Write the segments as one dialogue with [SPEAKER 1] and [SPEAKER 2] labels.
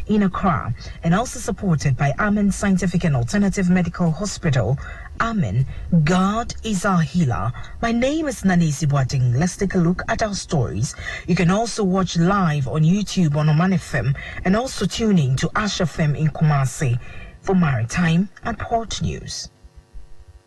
[SPEAKER 1] in Accra, and also supported by Amen Scientific and Alternative Medical Hospital. Amen, God is our healer. My name is Nanesi Boateng. Let's take a look at our stories. You can also watch live on YouTube on Omanfm and also tune in to FM in Kumasi for maritime and port news.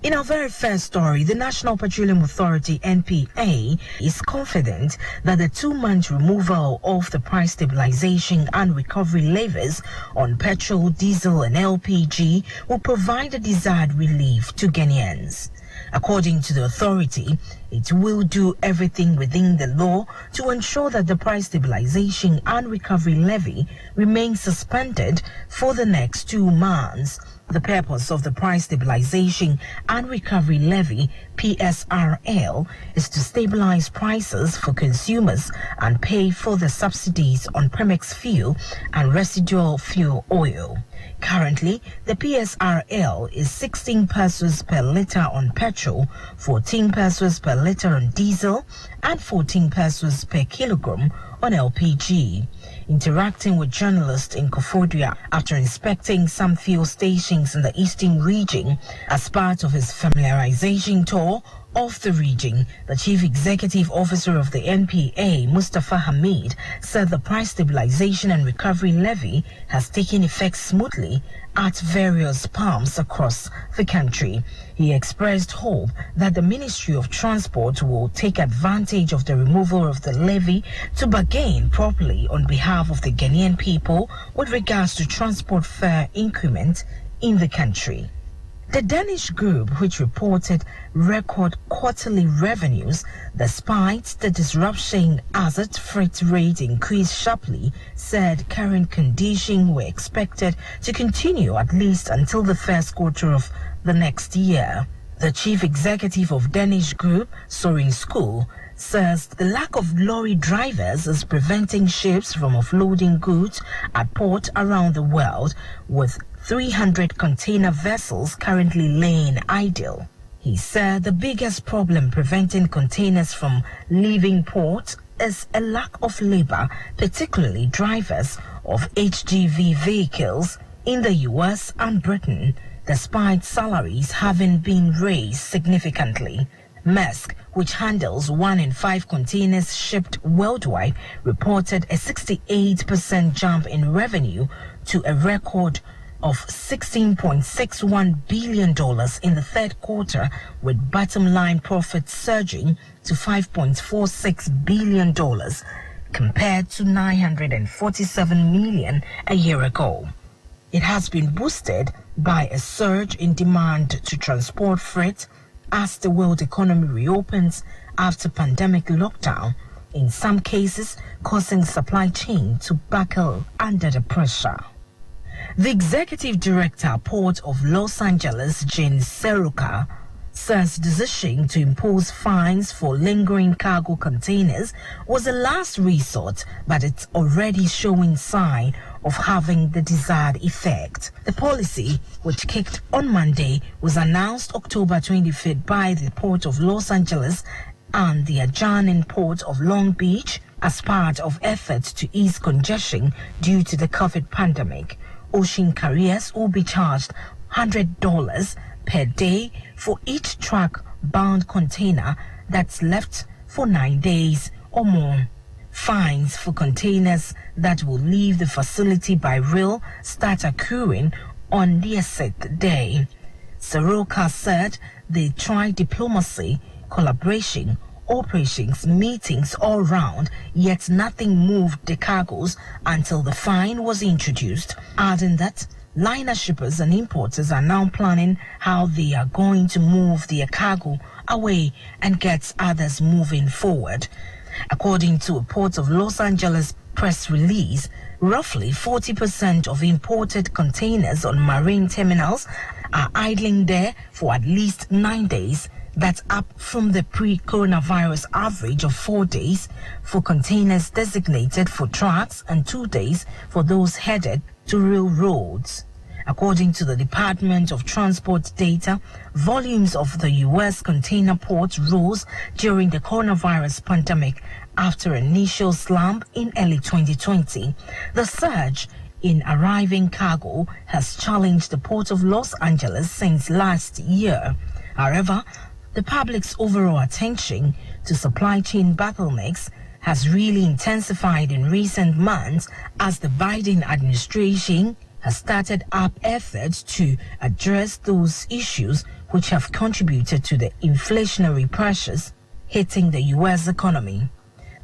[SPEAKER 1] In our very first story, the National Petroleum Authority (NPA) is confident that the 2-month removal of the price stabilization and recovery levies on petrol, diesel, and LPG will provide the desired relief to Ghanaians. According to the authority, it will do everything within the law to ensure that the price stabilization and recovery levy remains suspended for the next 2 months. The purpose of the Price Stabilization and Recovery Levy, PSRL, is to stabilize prices for consumers and pay for the subsidies on premix fuel and residual fuel oil. Currently, the PSRL is 16 pesos per litre on petrol, 14 pesos per litre on diesel, and 14 pesos per kilogram on LPG. Interacting with journalists in Koforidua after inspecting some fuel stations in the eastern region as part of his familiarization tour of the region, the Chief Executive Officer of the NPA, Mustafa Hamid, said the Price Stabilization and Recovery Levy has taken effect smoothly at various pumps across the country. He expressed hope that the Ministry of Transport will take advantage of the removal of the levy to bargain properly on behalf of the Ghanaian people with regards to transport fare increment in the country. The Danish group, which reported record quarterly revenues despite the disruption as its freight rate increased sharply, said current conditions were expected to continue at least until the first quarter of the next year. The chief executive of Danish group, Soren Skov, says the lack of lorry drivers is preventing ships from offloading goods at port around the world, with 300 container vessels currently laying idle. He said the biggest problem preventing containers from leaving port is a lack of labor, particularly drivers of HGV vehicles in the US and Britain, despite salaries having been raised significantly. Maersk, which handles 1 in 5 containers shipped worldwide, reported a 68% jump in revenue to a record of $16.61 billion in the third quarter, with bottom line profits surging to $5.46 billion compared to $947 million a year ago. It has been boosted by a surge in demand to transport freight as the world economy reopens after pandemic lockdown, in some cases causing supply chain to buckle under the pressure. The executive director, Port of Los Angeles, Jane Seruka, says decision to impose fines for lingering cargo containers was a last resort, but it's already showing sign of having the desired effect. The policy, which kicked on Monday, was announced October 25th by the Port of Los Angeles and the adjoining Port of Long Beach as part of efforts to ease congestion due to the COVID pandemic. Ocean carriers will be charged $100 per day for each truck-bound container that's left for 9 days or more. Fines for containers that will leave the facility by rail start accruing on their set day. Soroka said they tried diplomacy, collaboration, operations, meetings all round, yet nothing moved the cargoes until the fine was introduced, adding that liner shippers and importers are now planning how they are going to move their cargo away and get others moving forward. According to a Port of Los Angeles press release, roughly 40% of imported containers on marine terminals are idling there for at least 9 days. That's up from the pre-coronavirus average of 4 days for containers designated for trucks and 2 days for those headed to railroads. According to the Department of Transport data, volumes of the U.S. container ports rose during the coronavirus pandemic after an initial slump in early 2020. The surge in arriving cargo has challenged the port of Los Angeles since last year. However, the public's overall attention to supply chain bottlenecks has really intensified in recent months as the Biden administration has started up efforts to address those issues which have contributed to the inflationary pressures hitting the U.S. economy.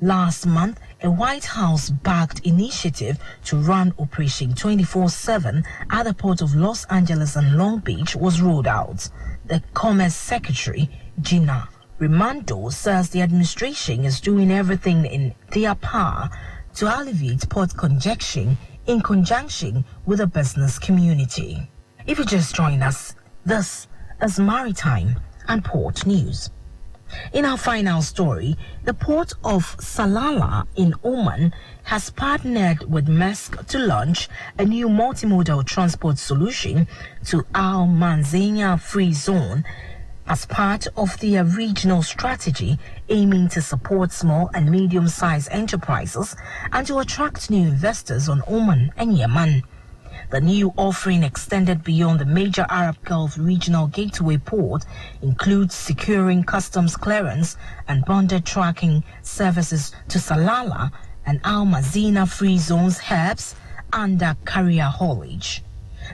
[SPEAKER 1] Last month, a White House-backed initiative to run Operation 24/7 at the port of Los Angeles and Long Beach was rolled out. The Commerce Secretary, Gina Raimondo, says the administration is doing everything in their power to alleviate port congestion in conjunction with the business community. If you just joined us, this is Maritime and Port News. In our final story, the port of Salalah in Oman has partnered with Maersk to launch a new multimodal transport solution to Al Manzania Free Zone as part of their regional strategy aiming to support small and medium-sized enterprises and to attract new investors on Oman and Yemen. The new offering, extended beyond the major Arab Gulf regional gateway port, includes securing customs clearance and bonded tracking services to Salalah and Al Mazina Free Zones hubs under carrier haulage.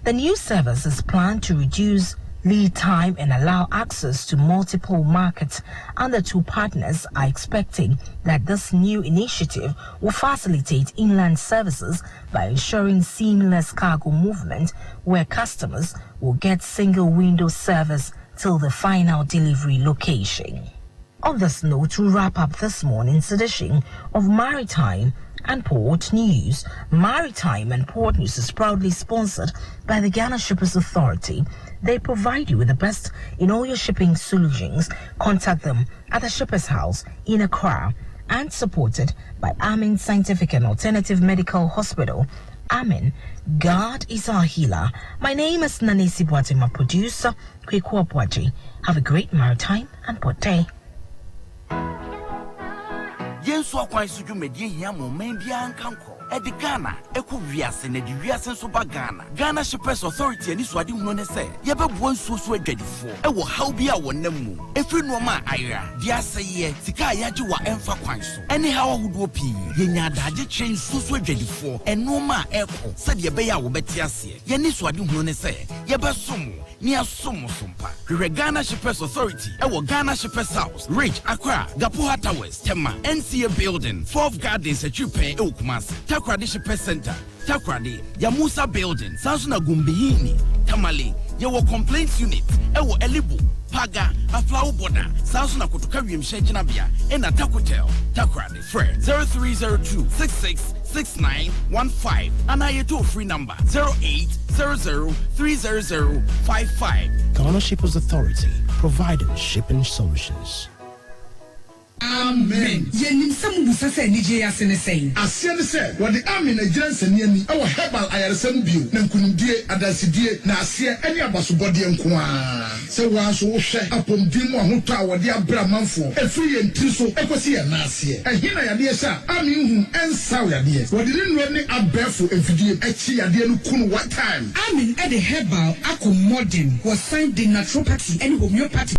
[SPEAKER 1] The new service is planned to reduce lead time and allow access to multiple markets, and the two partners are expecting that this new initiative will facilitate inland services by ensuring seamless cargo movement where customers will get single window service till the final delivery location. On this note, to wrap up this morning's edition of Maritime and Port News. Maritime and Port News is proudly sponsored by the Ghana Shippers Authority. They provide you with the best in all your shipping solutions. Contact them at the Shippers House in Accra, and supported by Amin Scientific and Alternative Medical Hospital. Amin, God is our healer. My name is Nanesi Boateng, my producer, Kwekwa Boateng. Have a great Maritime and Port Day.
[SPEAKER 2] Yensu akwan suju medie hia mo man bia nkanko Ghana eko wiase na di wiase so ba Ghana Shippers Authority ani so ade hunu ne se ye bebuo nsuo so adwadifo e wo haw bia wonam mu efiri no ma ayra di aseye sika yaje wa emfa kwan so ene haw ahodo pi ye nya adaje kye nsuo so adwadifo eno ma eko se de be ya wo beti ase ye ni so ade hunu ne se ye besom ni asom sompa Ghana Shippers Authority e wo Ghana Shippers House Ridge Accra Gapoha Towers Tema NCA Building 4th Gardens Echupe e Kumasi Takrade Shippers Center Takrade Yamusa Building Sansuna Gumbihini Tamale Yewo Complaints Unit Ewo Elibu Paga Aflawo Boda Sansuna Kotoka Wiemhye Ginabea Ena Takotel Takrade Fred 0302 666915 and I toll free number 0800300055.
[SPEAKER 3] Ghana Shippers Authority, providing shipping solutions.
[SPEAKER 4] Amen. Yenim samu busase ni je asene sei. Asene se, what the amen agency ni ani our herbal ayaresem bio na nkunudie adasidie na ase ani abasobode nko a. Se wa so wo hwe apomdim ahoto a wode abra manfo. Efiri enti so ekosi ye na ase. Ehina yade sha amen hu ensa yade. Wode ni nro ni abefo efidie echi yade no kunu what time. Amen e the herbal accommoding was signed the naturopathy and homeopathy